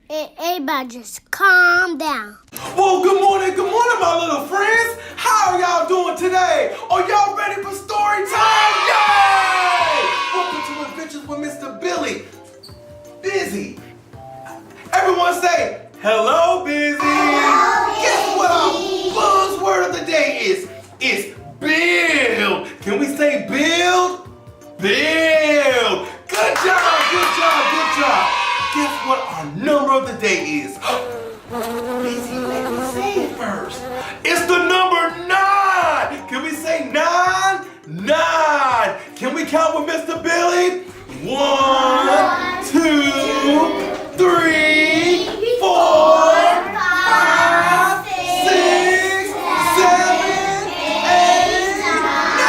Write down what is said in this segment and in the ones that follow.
Everybody just calm down. Well, good morning, my little friends. How are y'all doing today? Are y'all ready for story time? Yay! Welcome to Adventures with Mr. Billy. Busy. Everyone say, hello, Busy. Hello, Guess what our buzzword of the day is? It's build. Can we say build? Build. Good job, good job, good job. Guess what our number of the day is? Busy, let me say it first. It's the number 9. Can we say 9? 9. Can we count with Mr. Billy? 1, 2, 3, 4, 5, 6, 7, 8, 9.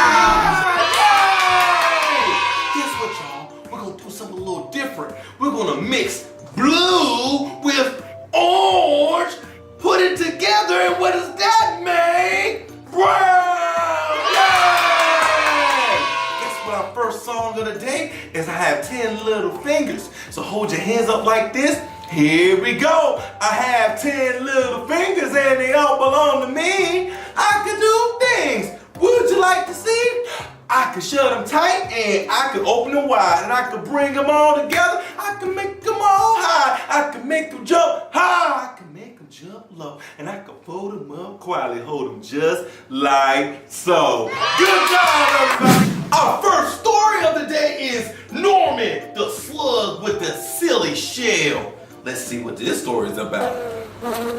Guess what, y'all? We're gonna do something a little different. We're gonna mix blue with orange, put it together, and what does that make? Brown! Yay! Guess what our first song of the day is? I have 10 little fingers. So hold your hands up like this. Here we go. I have 10 little fingers and they all belong to me. I can do things. Would you like to see? I could shut them tight and I could open them wide and I could bring them all together. I could make them all high. I could make them jump high. I could make them jump low and I could fold them up quietly, hold them just like so. Good job, everybody. Our first story of the day is Norman, the slug with the silly shell. Let's see what this story is about.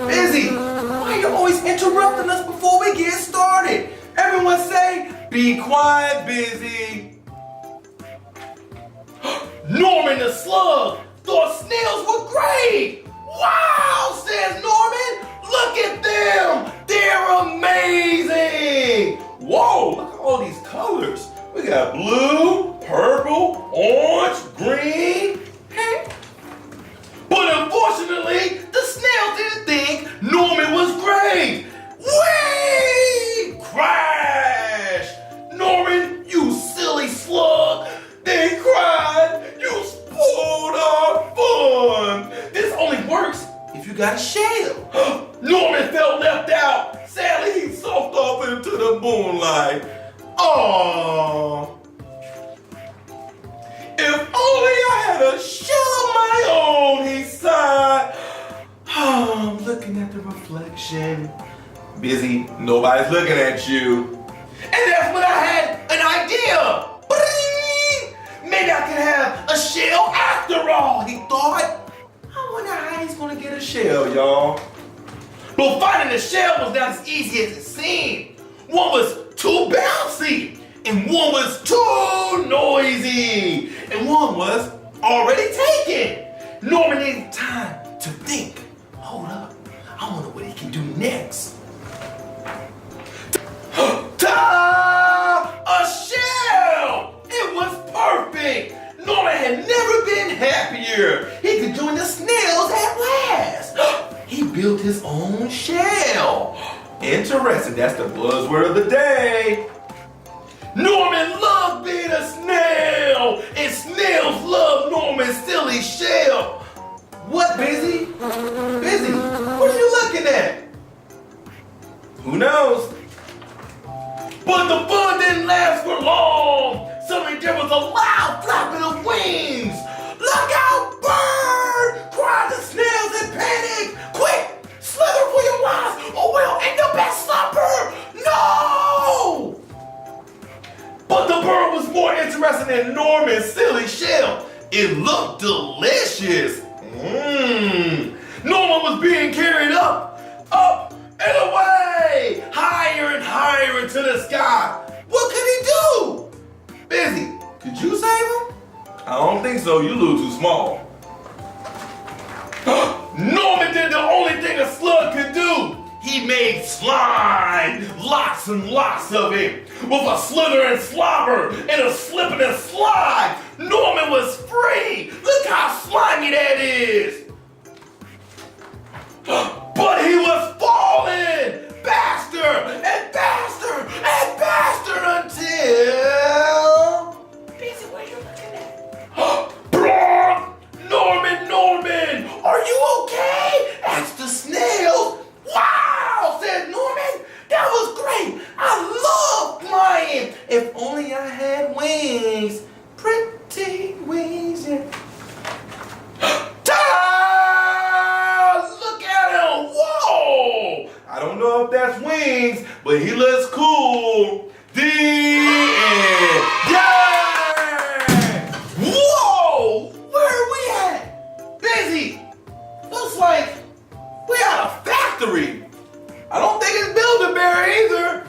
Busy, why are you always interrupting us before we get started? Everyone say, be quiet, Busy. Norman the slug thought snails were great. Wow, says Norman. Look at them. They're amazing. Whoa, look at all these colors. We got blue, purple, orange, green, pink. But unfortunately, the snails didn't think Norman was great. Whee! Crash! Norman, you silly slug! They cried! You spoiled our fun! This only works if you got a shell. Norman felt left out. Sadly, he soaked off into the moonlight. Aww. If only I had a shell of my own, he sighed. I'm looking at the reflection. Busy, nobody's looking at you. And that's when I had an idea. Bling! Maybe I could have a shell after all, he thought. I wonder how he's gonna get a shell, y'all. But finding a shell was not as easy as it seemed. One was too bouncy, and one was too noisy, and one was already taken. Norman needed time to think. Hold up, I wonder what he can do next. Ta! A shell! It was perfect! Norman had never been happier. He could join the snails at last. He built his own shell. Interesting, that's the buzzword of the day. Norman loved being a snail, and snails love Norman's silly shell. What, Busy? Busy, what are you looking at? Who knows? But the fun didn't last for long. Suddenly there was a loud flapping of wings. Look out, bird! Cried the snails in panic. Quick, slither for your lives or we'll end up as supper. No! But the bird was more interested in Norman's silly shell. It looked delicious. Norman was being carried up, and away, higher and higher into the sky. What could he do? Busy, could you save him? I don't think so. You look too small. Norman did the only thing a slug could do. He made slime, lots and lots of it. With a slither and slobber and a slip and a slide, Norman was free. Look how slimy that is. But he was falling faster and faster and faster until... Busy, what are you looking at? Norman, are you okay? wings, but he looks cool. The end. Yeah! Whoa! Where are we at? Busy. Looks like we're at a factory. I don't think it's Build-A-Bear either.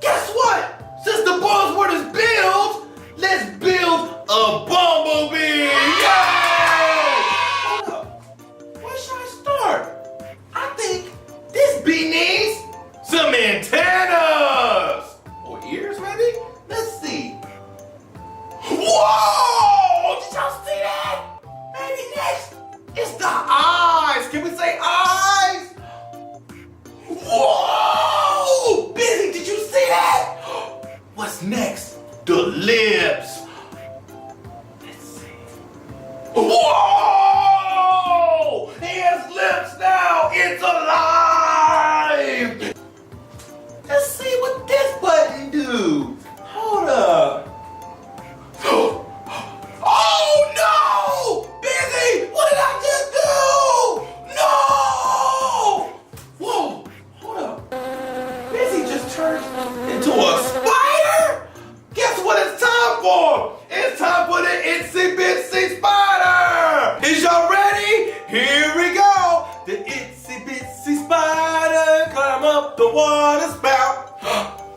Guess what? Since the buzzword is build, let's build a bumblebee. Yay! Hold up. Where should I start? I think this bee needs some antennas. Or ears, maybe? Let's see. Whoa! Did y'all see that? Maybe next, it's the eyes. Can we say eyes? Whoa! Busy, did you see that? What's next? The lips. Let's see. Whoa! He has lips now. It's alive. Let's see what this button do. Hold up. Oh no! Busy! What did I just do? No! Whoa! Hold up. Busy just turned into a spider? Guess what it's time for? It's time for the Itsy Bitsy Spider! Is y'all ready? Here we go! The Itsy Bitsy Spider climb up the water spout.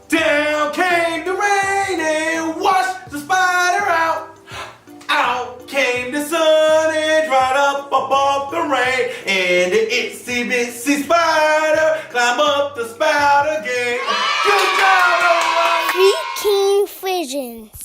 Down came the rain and washed the spider out. Out came the sun and dried up above the rain. And the Itsy Bitsy Spider climb up the spout again. Good job, everyone! 3 King Visions.